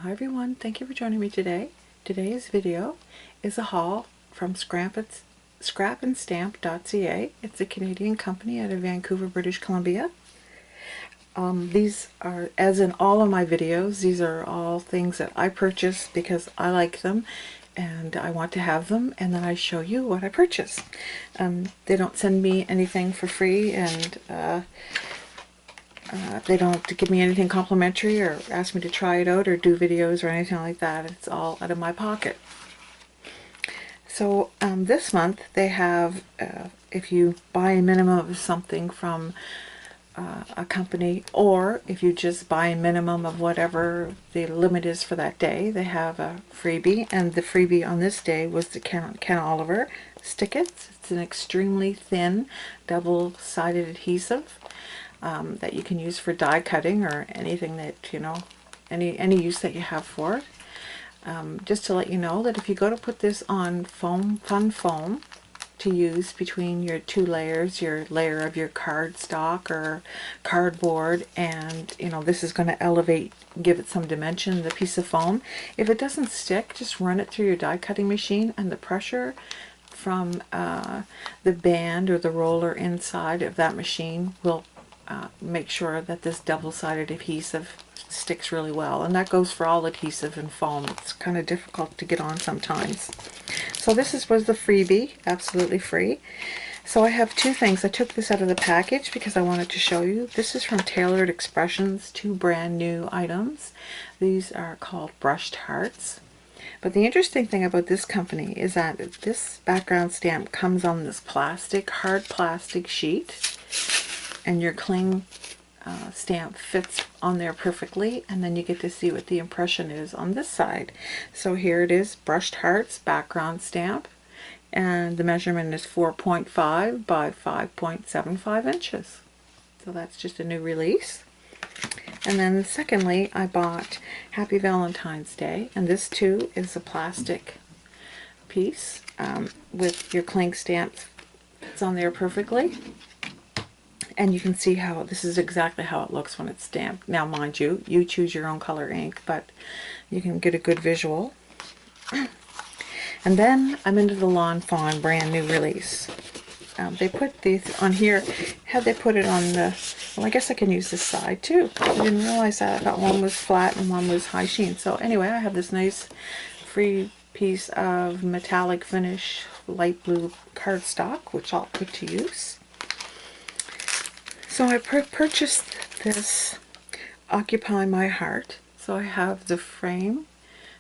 Hi everyone, thank you for joining me today. Today's video is a haul from ScrapNStamp.ca. It's a Canadian company out of Vancouver, British Columbia. These are, as in all of my videos, these are all things that I purchase because I like them and I want to have them, and then I show you what I purchase. They don't send me anything for free, and they don't give me anything complimentary or ask me to try it out or do videos or anything like that. It's all out of my pocket. So this month they have, if you buy a minimum of something from a company, or if you just buy a minimum of whatever the limit is for that day, they have a freebie. And the freebie on this day was the Ken Oliver Stick-Its. It's an extremely thin double-sided adhesive that you can use for die cutting or anything that, you know, any use that you have for it. Just to let you know that if you go to put this on fun foam to use between your two layers, your layer of your cardstock or cardboard, and you know, this is going to elevate, give it some dimension, the piece of foam. If it doesn't stick, just run it through your die cutting machine, and the pressure from the band or the roller inside of that machine will make sure that this double-sided adhesive sticks really well. And that goes for all adhesive and foam. It's kind of difficult to get on sometimes. So this was the freebie, absolutely free. So I have two things. I took this out of the package because I wanted to show you. This is from Tailored Expressions, two brand new items. These are called brushed hearts. But the interesting thing about this company is that this background stamp comes on this plastic, hard plastic sheet, and your cling stamp fits on there perfectly, and then you get to see what the impression is on this side. So here it is, brushed hearts background stamp, and the measurement is 4.5 by 5.75 inches. So that's just a new release. And then secondly, I bought Happy Valentine's Day, and this too is a plastic piece with your cling stamp. It's on there perfectly. And you can see how this is exactly how it looks when it's stamped. Now, mind you, you choose your own color ink, but you can get a good visual. And then I'm into the Lawn Fawn brand new release. They put these on here. Had they put it on the, well, I guess I can use this side too. I didn't realize that. I thought one was flat and one was high sheen. So anyway, I have this nice free piece of metallic finish light blue cardstock, which I'll put to use. So I purchased this Occupy My Heart. So I have the frame,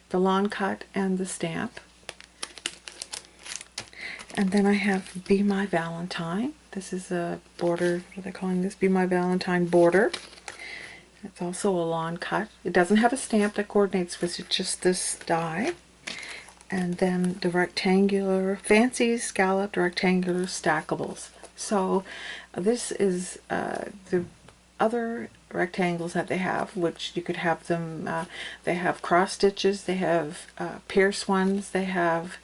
the lawn cut, and the stamp. And then I have Be My Valentine. This is a border, what are they calling this? Be My Valentine border. It's also a lawn cut. It doesn't have a stamp that coordinates with it, just this die. And then the rectangular, fancy scalloped rectangular stackables. So this is the other rectangles that they have, which you could have them, they have cross stitches, they have pierce ones, they have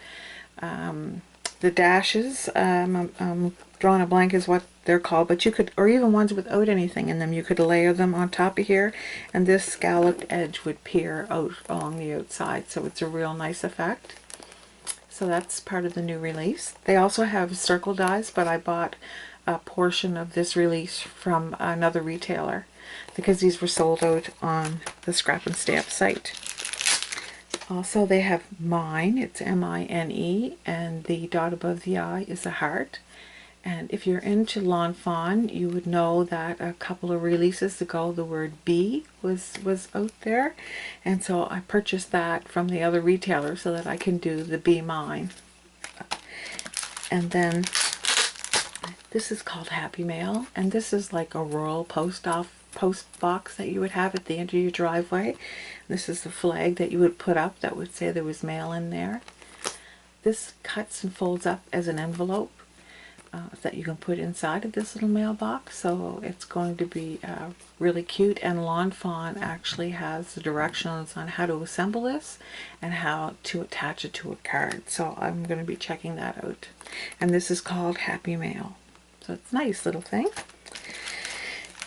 the dashes, I'm drawing a blank is what they're called, but you could, or even ones without anything in them, you could layer them on top of here, and this scalloped edge would peer out along the outside, so it's a real nice effect. So that's part of the new release. They also have circle dies, but I bought a portion of this release from another retailer because these were sold out on the Scrap and Stamp site. Also, they have Mine, it's M-I-N-E, and the dot above the I is a heart. And if you're into Lawn Fawn, you would know that a couple of releases ago the word Be was out there, and so I purchased that from the other retailer so that I can do the Be Mine. And then this is called Happy Mail, and this is like a rural post box that you would have at the end of your driveway. This is the flag that you would put up that would say there was mail in there. This cuts and folds up as an envelope that you can put inside of this little mailbox, so it's going to be really cute. And Lawn Fawn actually has the directions on how to assemble this and how to attach it to a card, so I'm going to be checking that out. And this is called Happy Mail, so it's a nice little thing.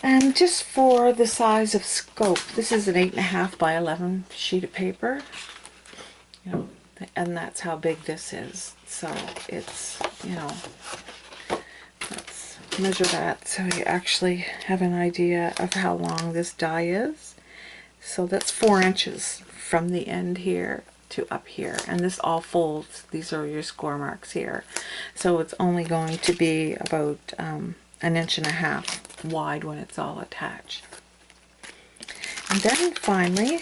And just for the size of scope, this is an 8.5 by 11 sheet of paper. You know, and that's how big this is. So it's, you know, let's measure that so you actually have an idea of how long this die is. So that's 4 inches from the end here to up here, and this all folds. These are your score marks here. So it's only going to be about 1.5 inches wide when it's all attached. And then finally,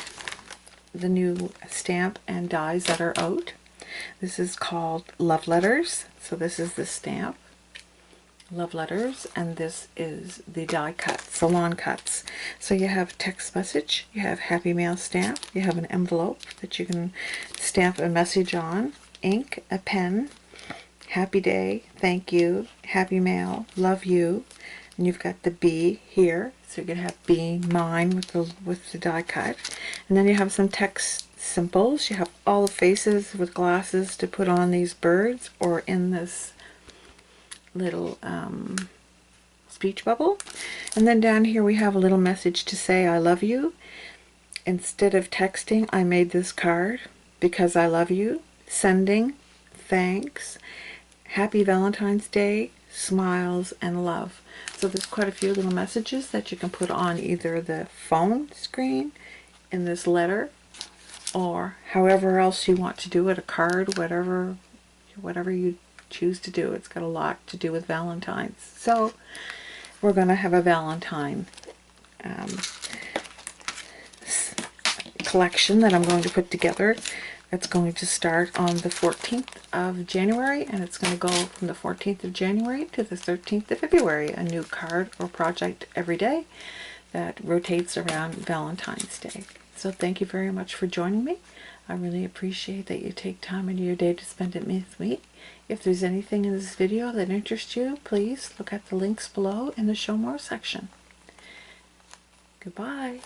the new stamp and dies that are out. This is called Love Letters. So this is the stamp, Love Letters, and this is the die cut, salon cuts. So you have text message, you have Happy Mail stamp, you have an envelope that you can stamp a message on, ink, a pen, Happy Day, Thank You, Happy Mail, Love You, and you've got the B here, so you can have Be Mine with the die cut, and then you have some text symbols. You have all the faces with glasses to put on these birds or in this little speech bubble. And then down here we have a little message to say I love you. Instead of texting, I made this card because I love you. Sending, thanks, Happy Valentine's Day, smiles, and love. So there's quite a few little messages that you can put on either the phone screen, in this letter, or however else you want to do it, a card, whatever you choose to do. It's got a lot to do with Valentine's. So we're going to have a Valentine collection that I'm going to put together. It's going to start on the 14th of January, and it's going to go from the 14th of January to the 13th of February. A new card or project every day that rotates around Valentine's Day. So thank you very much for joining me. I really appreciate that you take time into your day to spend it with me. If there's anything in this video that interests you, please look at the links below in the Show More section. Goodbye.